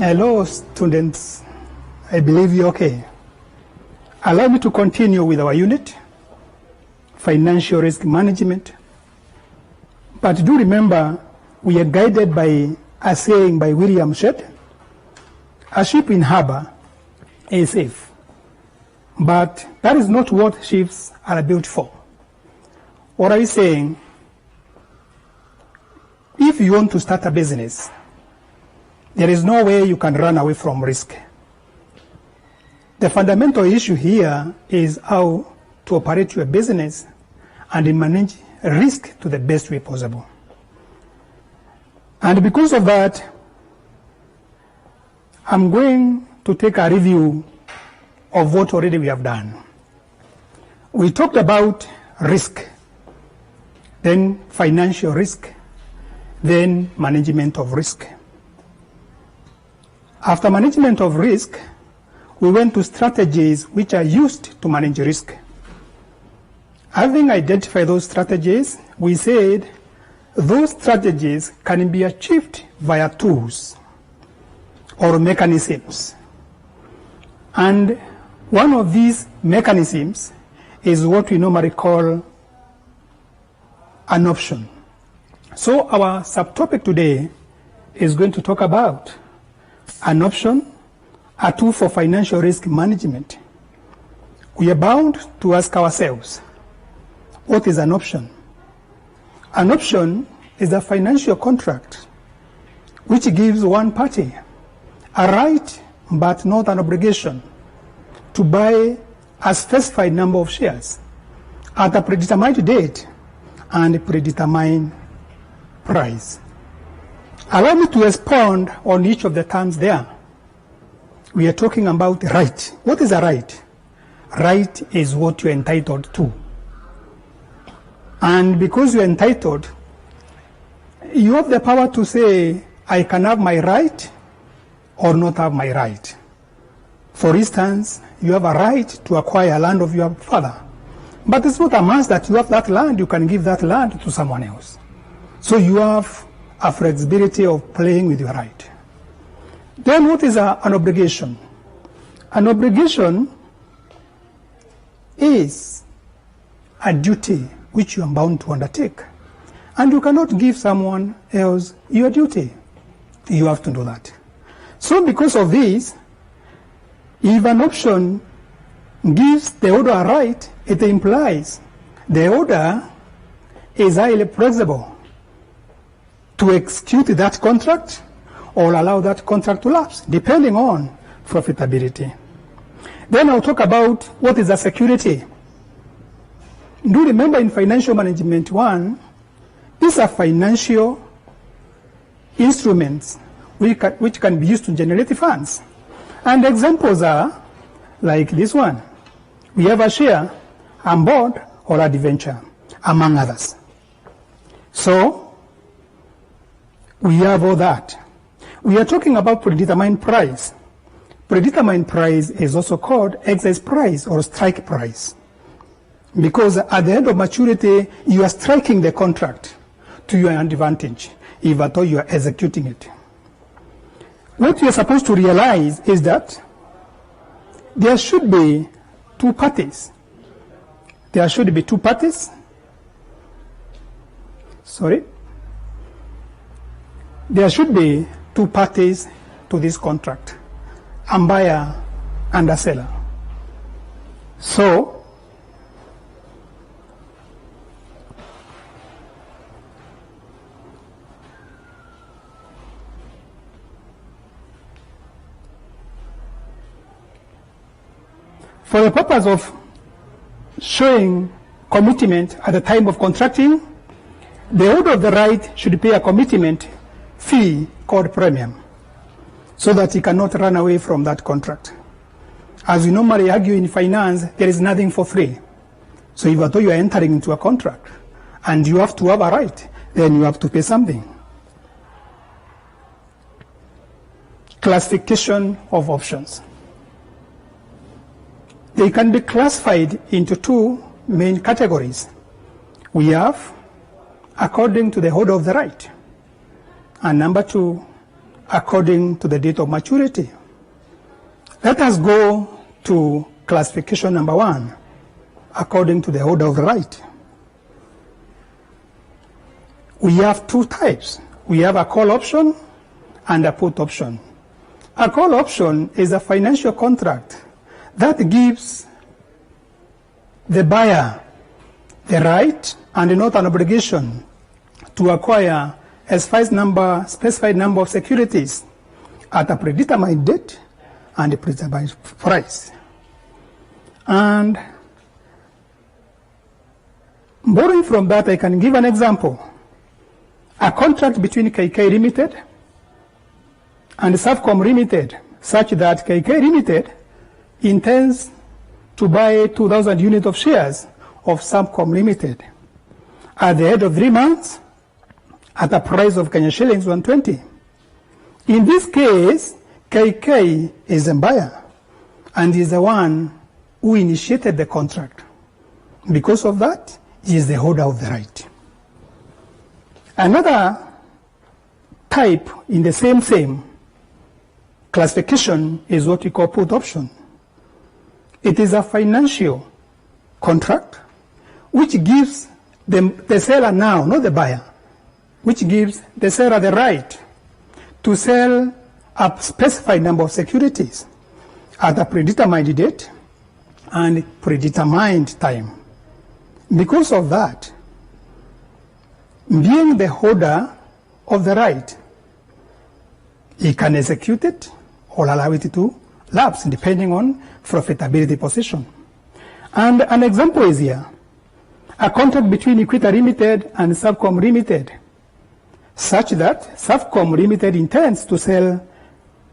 Hello, students. I believe you're okay. Allow me to continue with our unit, Financial Risk Management. But do remember, we are guided by a saying by William Shedd, a ship in harbor is safe. But that is not what ships are built for. What are you saying? If you want to start a business, there is no way you can run away from risk. The fundamental issue here is how to operate your business and manage risk to the best way possible. And because of that, I'm going to take a review of what already we have done. We talked about risk, then financial risk, then management of risk. After management of risk, we went to strategies which are used to manage risk. Having identified those strategies, we said those strategies can be achieved via tools or mechanisms. And one of these mechanisms is what we normally call an option. So our subtopic today is going to talk about an option, a tool for financial risk management. We are bound to ask ourselves, what is an option? An option is a financial contract which gives one party a right but not an obligation to buy a specified number of shares at a predetermined date and a predetermined price. Allow me to expound on each of the terms there. We are talking about right. What is a right? Right is what you're entitled to. And because you're entitled, you have the power to say, I can have my right or not have my right. For instance, you have a right to acquire land of your father. But it's not a must that you have that land. You can give that land to someone else. So you have a flexibility of playing with your right. Then what is an obligation? An obligation is a duty which you are bound to undertake. And you cannot give someone else your duty. You have to do that. So because of this, if an option gives the order a right, it implies the order is highly flexible to execute that contract or allow that contract to lapse, depending on profitability. Then I'll talk about what is a security. Do remember in Financial Management 1, these are financial instruments which can be used to generate funds. And examples are like this one. We have a share, a bond, or a debenture, among others. So, we have all that. We are talking about predetermined price. Predetermined price is also called excess price or strike price. Because at the end of maturity, you are striking the contract to your advantage, if at all you are executing it. What you are supposed to realize is that there should be two parties. There should be two parties. There should be two parties to this contract, a buyer and a seller. So, for the purpose of showing commitment at the time of contracting, the holder of the right should pay a commitment fee called premium so that he cannot run away from that contract. As we normally argue in finance, there is nothing for free. So if at all you are entering into a contract and you have to have a right, then you have to pay something. Classification of options. They can be classified into two main categories. We have according to the holder of the right. And number two, according to the date of maturity. Let us go to classification number 1, according to the order of the right. We have 2 types. We have a call option and a put option. A call option is a financial contract that gives the buyer the right and not an obligation to acquire a specified number of securities at a predetermined date and a predetermined price. And borrowing from that, I can give an example. A contract between KK Limited and Savcom Limited, such that KK Limited intends to buy 2,000 units of shares of Savcom Limited at the end of 3 months at a price of Kenya shillings 120. In this case, KK is a buyer and is the one who initiated the contract. Because of that, he is the holder of the right. Another type in the same classification is what we call put option. It is a financial contract which gives the seller now, not the buyer, which gives the seller the right to sell a specified number of securities at a predetermined date and predetermined time. Because of that, being the holder of the right, he can execute it or allow it to lapse depending on profitability position. And an example is here. A contract between Equita Limited and Savcom Limited, such that Savcom Limited intends to sell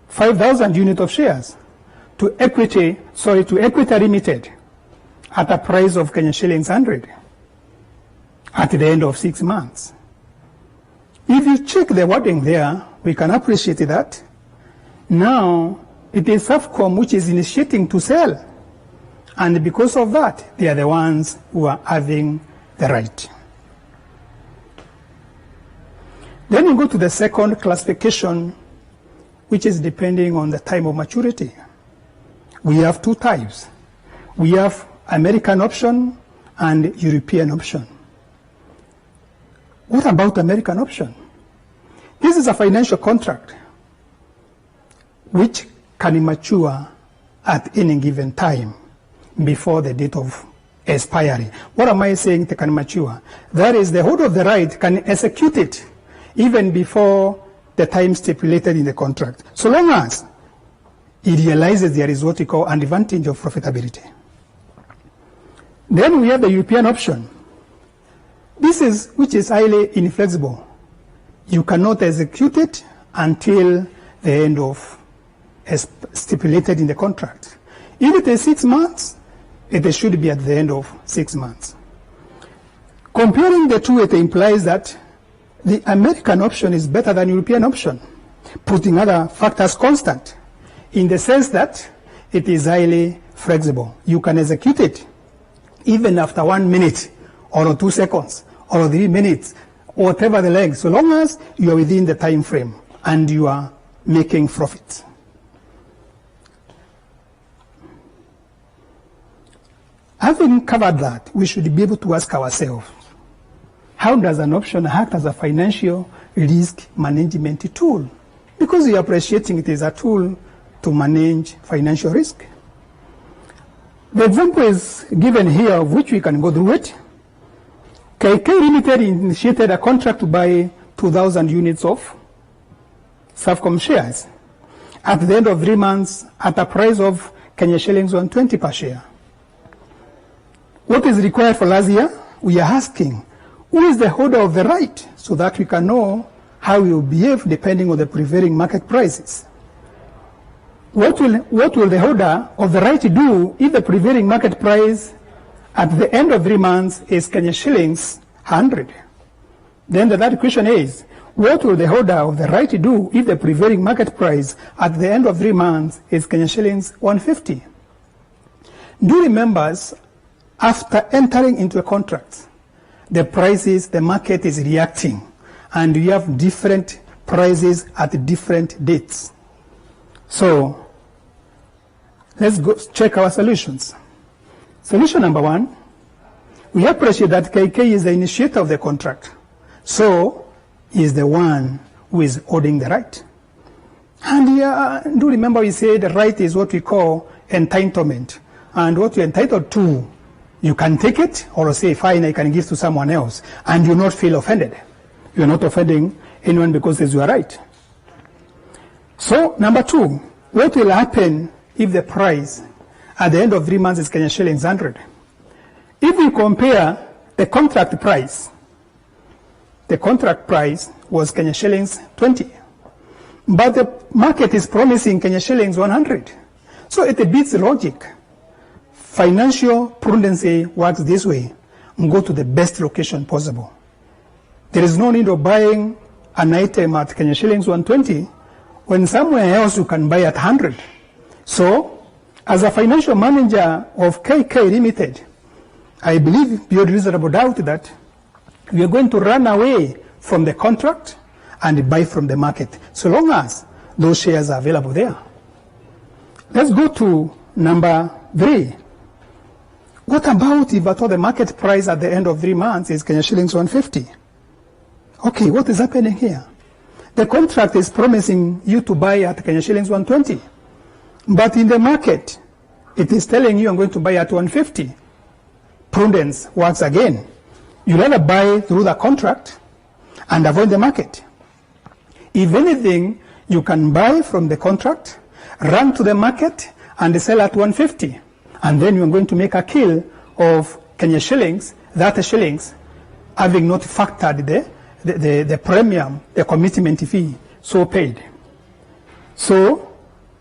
5,000 units of shares to Equita Limited at a price of Kenya shillings 100 at the end of 6 months. If you check the wording there, we can appreciate that now it is Savcom which is initiating to sell, and because of that, they are the ones who are having the right. Then you go to the second classification, which is depending on the time of maturity. We have 2 types. We have American option and European option. What about American option? This is a financial contract which can mature at any given time before the date of expiry. What am I saying it can mature? That is, the holder of the right can execute it even before the time stipulated in the contract, so long as he realizes there is what we call an advantage of profitability. Then we have the European option. Which is highly inflexible. You cannot execute it until the end of as stipulated in the contract. If it is 6 months, it should be at the end of 6 months. Comparing the two, it implies that the American option is better than European option, putting other factors constant, in the sense that it is highly flexible. You can execute it even after 1 minute or 2 seconds or 3 minutes, or whatever the length, so long as you are within the time frame and you are making profit. Having covered that, we should be able to ask ourselves, how does an option act as a financial risk management tool? Because we are appreciating it as a tool to manage financial risk. The example is given here, of which we can go through it. KK Limited initiated a contract to buy 2,000 units of Savcom shares at the end of 3 months at a price of Kenya shillings 120 per share. What is required for last year? We are asking, who is the holder of the right, so that we can know how we will behave depending on the prevailing market prices. What will the holder of the right do if the prevailing market price at the end of 3 months is Kenya shillings 100? Then the third question is, what will the holder of the right do if the prevailing market price at the end of 3 months is Kenya shillings 150? Do remember, after entering into a contract, the market is reacting, and we have different prices at different dates. So let's go check our solutions. Solution number one, we appreciate that KK is the initiator of the contract. So he is the one who is holding the right. And do remember we said the right is what we call entitlement. And what you're entitled to, you can take it or say, fine, I can give to someone else. And you not feel offended. You're not offending anyone because it's your right. So, number two, what will happen if the price at the end of 3 months is Kenya shillings 100? If we compare the contract price was Kenya shillings 20. But the market is promising Kenya shillings 100. So it beats logic. Financial prudency works this way. Go to the best location possible. There is no need of buying an item at Kenya shillings 120 when somewhere else you can buy at 100. So, as a financial manager of KK Limited, I believe beyond reasonable doubt that we are going to run away from the contract and buy from the market, so long as those shares are available there. Let's go to number 3. What about if at all the market price at the end of 3 months is Kenya shillings 150? Okay, what is happening here? The contract is promising you to buy at Kenya shillings 120. But in the market, it is telling you I'm going to buy at 150. Prudence works again. You rather buy through the contract and avoid the market. If anything, you can buy from the contract, run to the market, and sell at 150. And then you're going to make a kill of Kenya shillings, 30 shillings, having not factored the premium, the commitment fee, so paid. So,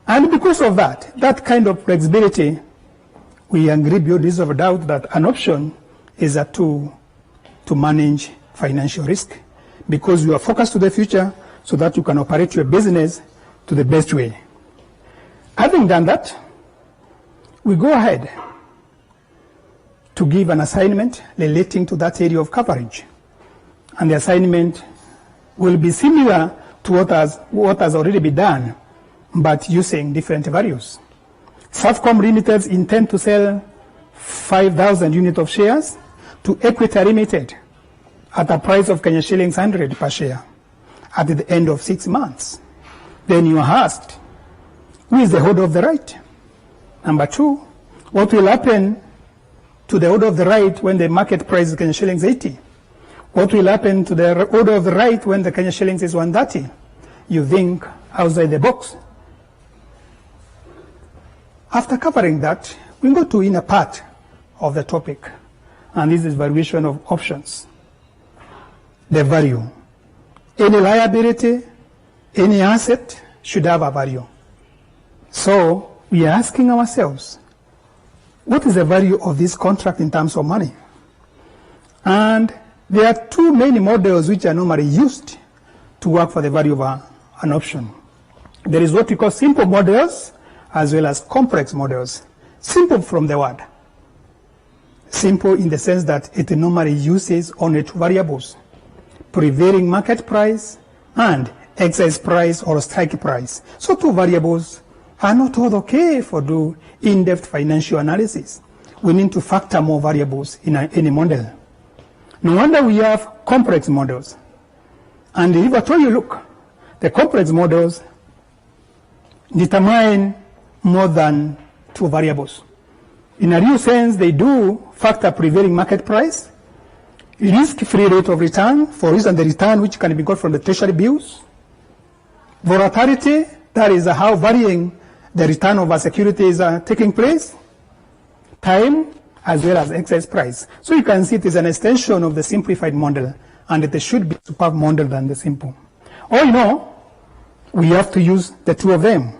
and because of that kind of flexibility, we agree beyond reasonable doubt that an option is a tool to manage financial risk, because you are focused to the future so that you can operate your business to the best way. Having done that, we go ahead to give an assignment relating to that area of coverage. And the assignment will be similar to what has already been done, but using different values. Savcom Limited intend to sell 5,000 units of shares to Equity Limited at a price of Kenya shillings 100 per share at the end of 6 months. Then you are asked, who is the holder of the right? Number 2, what will happen to the holder of the right when the market price is Kenya shillings 80? What will happen to the holder of the right when the Kenya shillings is 130? You think outside the box. After covering that, we go to inner part of the topic, and this is valuation of options. The value. Any liability, any asset should have a value. So we are asking ourselves, what is the value of this contract in terms of money? And there are 2 main models which are normally used to work for the value of an option. There is what we call simple models as well as complex models. Simple from the word. Simple in the sense that it normally uses only 2 variables: prevailing market price and excess price or strike price. So 2 variables are not all okay for do in-depth financial analysis. We need to factor more variables in any model. No wonder we have complex models. And if at all you look, the complex models determine more than 2 variables. In a real sense, they do factor prevailing market price, risk-free rate of return, for instance, the return which can be got from the treasury bills, volatility, that is how varying the return of a security is taking place, time, as well as excess price. So you can see it is an extension of the simplified model, and it should be a superb model than the simple. All in all, we have to use the 2 of them.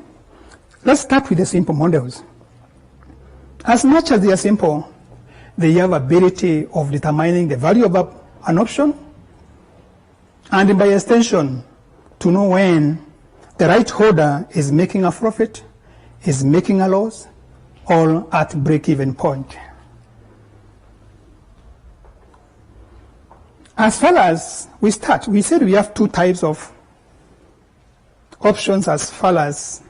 Let's start with the simple models. As much as they are simple, they have ability of determining the value of an option, and by extension, to know when the right holder is making a profit, is making a loss, or at break-even point. As far as we start, we said we have 2 types of options as far as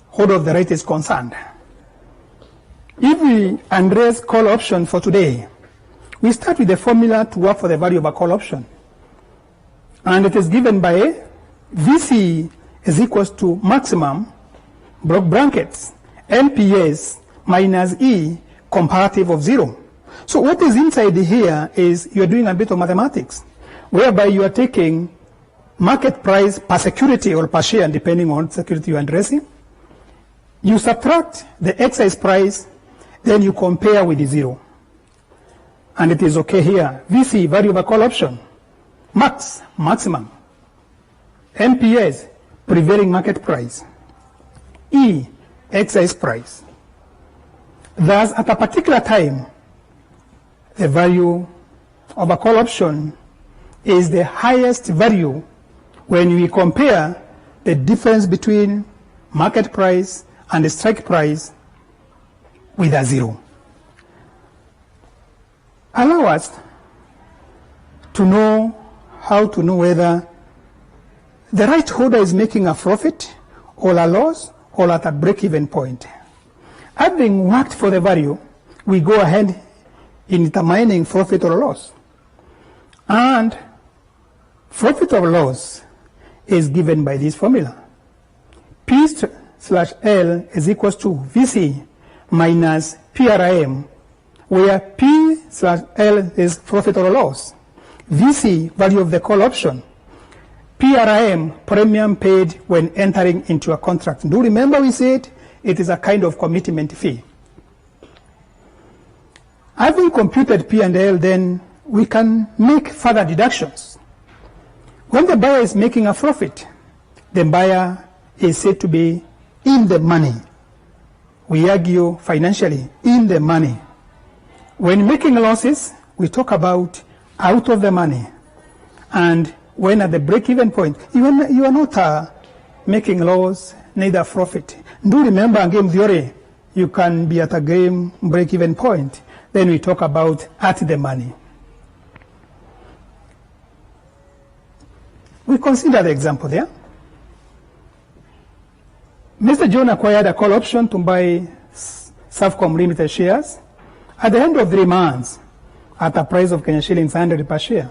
hold of the right is concerned. If we address call option for today, we start with the formula to work for the value of a call option. And it is given by VC is equals to maximum, brackets, MPS minus E comparative of 0. So what is inside here is you're doing a bit of mathematics, whereby you are taking market price per security or per share, depending on security you're addressing. You subtract the excise price, then you compare with the 0. And it is okay here. VC, value of a call option. Max, maximum. MPS, prevailing market price. E, excise price. Thus, at a particular time, the value of a call option is the highest value when we compare the difference between market price and the strike price with a 0. Allow us to know how to know whether the right holder is making a profit or a loss or at a break-even point. Having worked for the value, we go ahead in determining profit or loss. And profit or loss is given by this formula. P/L is equals to VC minus PRIM, where P/L is profit or loss, VC, value of the call option, PRIM, premium paid when entering into a contract. Do remember we said it is a kind of commitment fee. Having computed P and L, then we can make further deductions. When the buyer is making a profit, the buyer is said to be in the money. We argue financially, in the money. When making losses, we talk about out of the money. And when at the break-even point, you are not making loss, neither profit. Do remember game theory, you can be at a game break-even point. Then we talk about at the money. We consider the example there. Mr. John acquired a call option to buy Safcom Limited shares at the end of 3 months at a price of Kenya shillings 100 per share.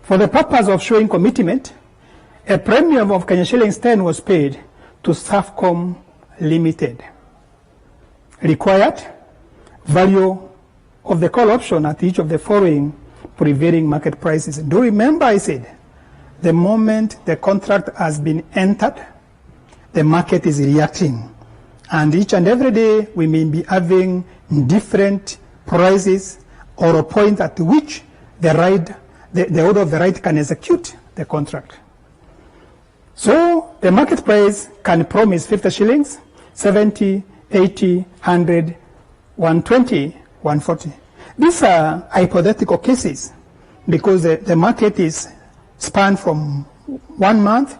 For the purpose of showing commitment, a premium of Kenya shillings 10 was paid to Safcom Limited. Required value of the call option at each of the following prevailing market prices. Do remember I said, the moment the contract has been entered, the market is reacting. And each and every day we may be having different prices or a point at which the order of the right can execute the contract. So the market price can promise 50 shillings, 70, 80, 100, 120, 140. These are hypothetical cases because the market is spanned from 1 month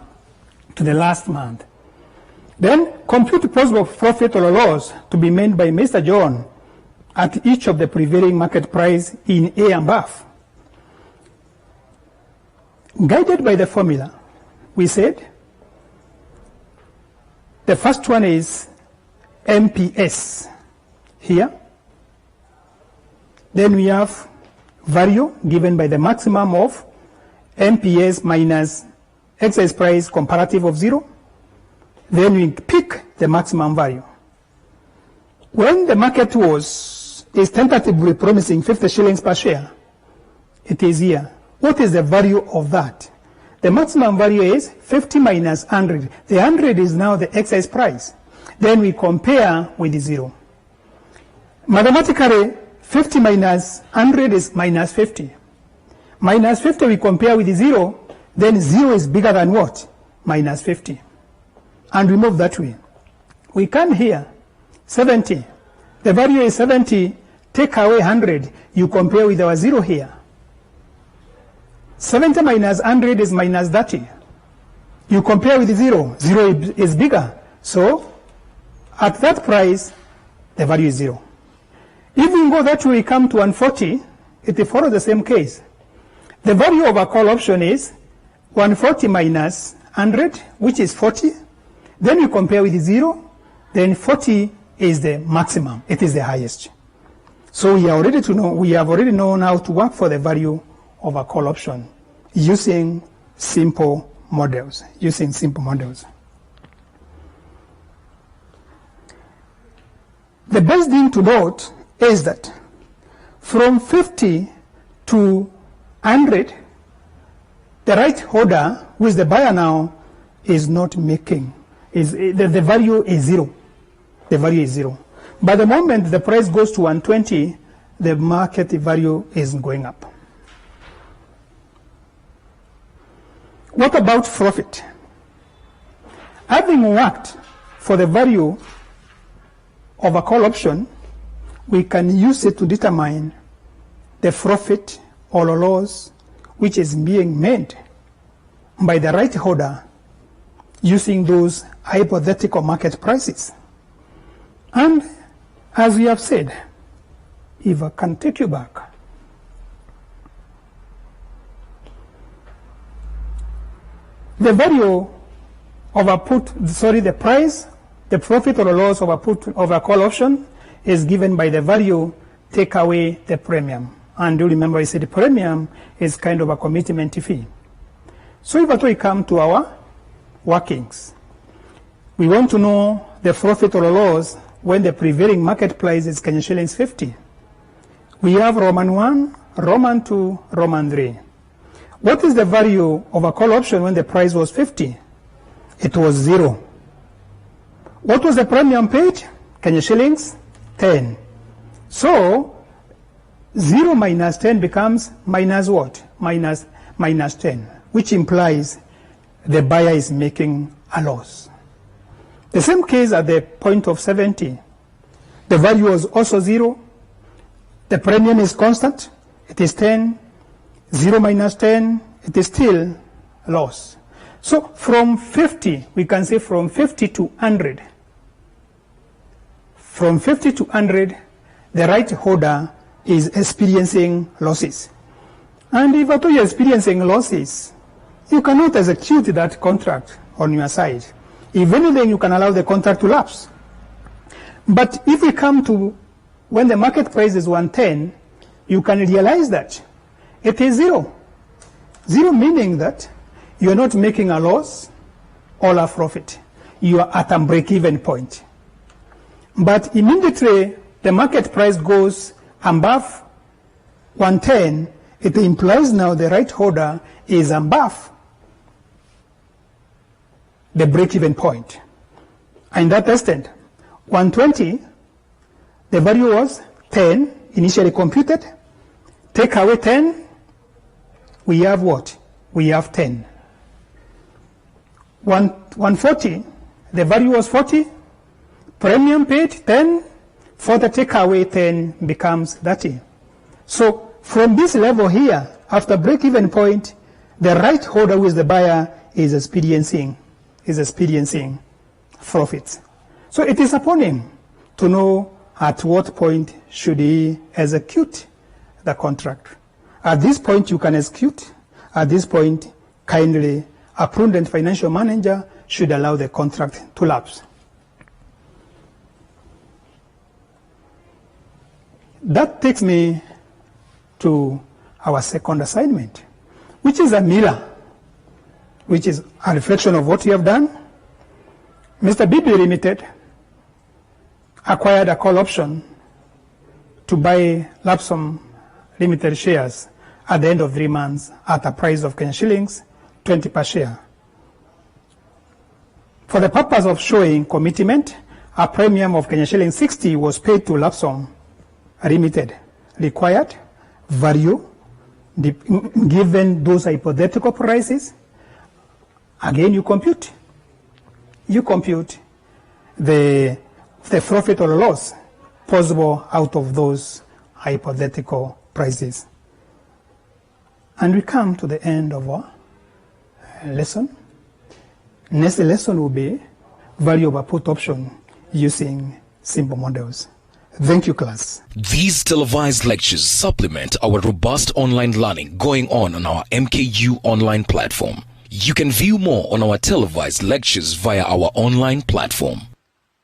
to the last month. Then compute possible profit or loss to be made by Mr. John at each of the prevailing market price in A and BAF. Guided by the formula, we said the first one is MPS here. Then we have value given by the maximum of MPS minus excise price comparative of 0. Then we pick the maximum value. When the market is tentatively promising 50 shillings per share, it is here. What is the value of that? The maximum value is 50 minus 100. The 100 is now the excise price. Then we compare with the 0. Mathematically, 50 minus 100 is minus 50. Minus 50 we compare with the 0, then 0 is bigger than what? Minus 50. And we move that way. We come here, 70. The value is 70, take away 100, you compare with our 0 here. 70 minus 100 is minus 30. You compare with the 0, 0 is bigger. So, at that price, the value is 0. If we go that way, we come to 140, it follows the same case. The value of a call option is 140 minus 100, which is 40. Then you compare with 0. Then 40 is the maximum. It is the highest. So we have already known how to work for the value of a call option using simple models. The best thing to note is that from 50 to 100, the right holder, who is the buyer now, is not making. The value is 0. The value is 0. By the moment the price goes to 120, the market value is going up. What about profit? Having worked for the value of a call option, we can use it to determine the profit or loss which is being made by the right holder using those hypothetical market prices. And as we have said, if I can take you back, the value of the price, the profit or loss of a call option is given by the value take away the premium. And you remember I said the premium is kind of a commitment fee. So if we come to our workings, we want to know the profit or loss when the prevailing market price is Kenya shillings 50. We have Roman 1, Roman 2, Roman 3. What is the value of a call option when the price was 50? It was 0. What was the premium paid? Kenya shillings 10. So 0 minus 10 becomes minus what? Minus 10, which implies the buyer is making a loss. The same case at the point of 70. The value was also 0. The premium is constant. It is 10. 0 minus 10, it is still a loss. So from 50, we can say from 50 to 100. From 50 to 100, the right holder is experiencing losses. And if at all you're experiencing losses, you cannot execute that contract on your side. If anything, you can allow the contract to lapse. But if we come to when the market price is 110, you can realize that it is 0. 0 meaning that you are not making a loss or a profit. You are at a break-even point. But immediately the market price goes above 110, it implies now the right holder is above the break-even point. And that extent, 120, the value was 10, initially computed. Take away 10, we have what? We have 10. 140, the value was 40. Premium paid 10. For the takeaway 10 becomes 30. So from this level here, after break-even point, the right holder, who is the buyer, is experiencing profits. So it is upon him to know at what point should he execute the contract. At this point, you can execute. At this point, kindly, a prudent financial manager should allow the contract to lapse. That takes me to our second assignment, which is a mirror, which is a reflection of what we have done. Mr. BB Limited acquired a call option to buy Lapsum Limited shares at the end of 3 months at a price of Kenya shillings 20 per share. For the purpose of showing commitment, a premium of Kenya shillings 60 was paid to Lapsum Limited. Required value given those hypothetical prices. Again, you compute the profit or loss possible out of those hypothetical prices. And we come to the end of our lesson. Next lesson will be value of a put option using simple models. Thank you, class. These televised lectures supplement our robust online learning going on our MKU online platform. You can view more on our televised lectures via our online platform.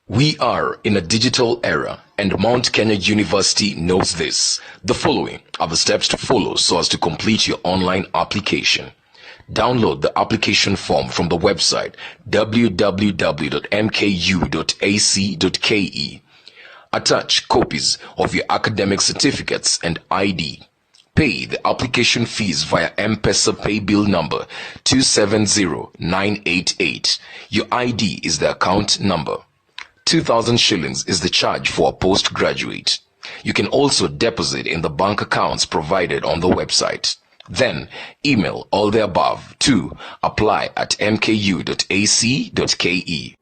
We are in a digital era, and Mount Kenya University knows this. The following are the steps to follow so as to complete your online application. Download the application form from the website www.mku.ac.ke. Attach copies of your academic certificates and ID. Pay the application fees via M-Pesa pay bill number 270988. Your ID is the account number. 2,000 shillings is the charge for a postgraduate. You can also deposit in the bank accounts provided on the website. Then, email all the above to apply@mku.ac.ke.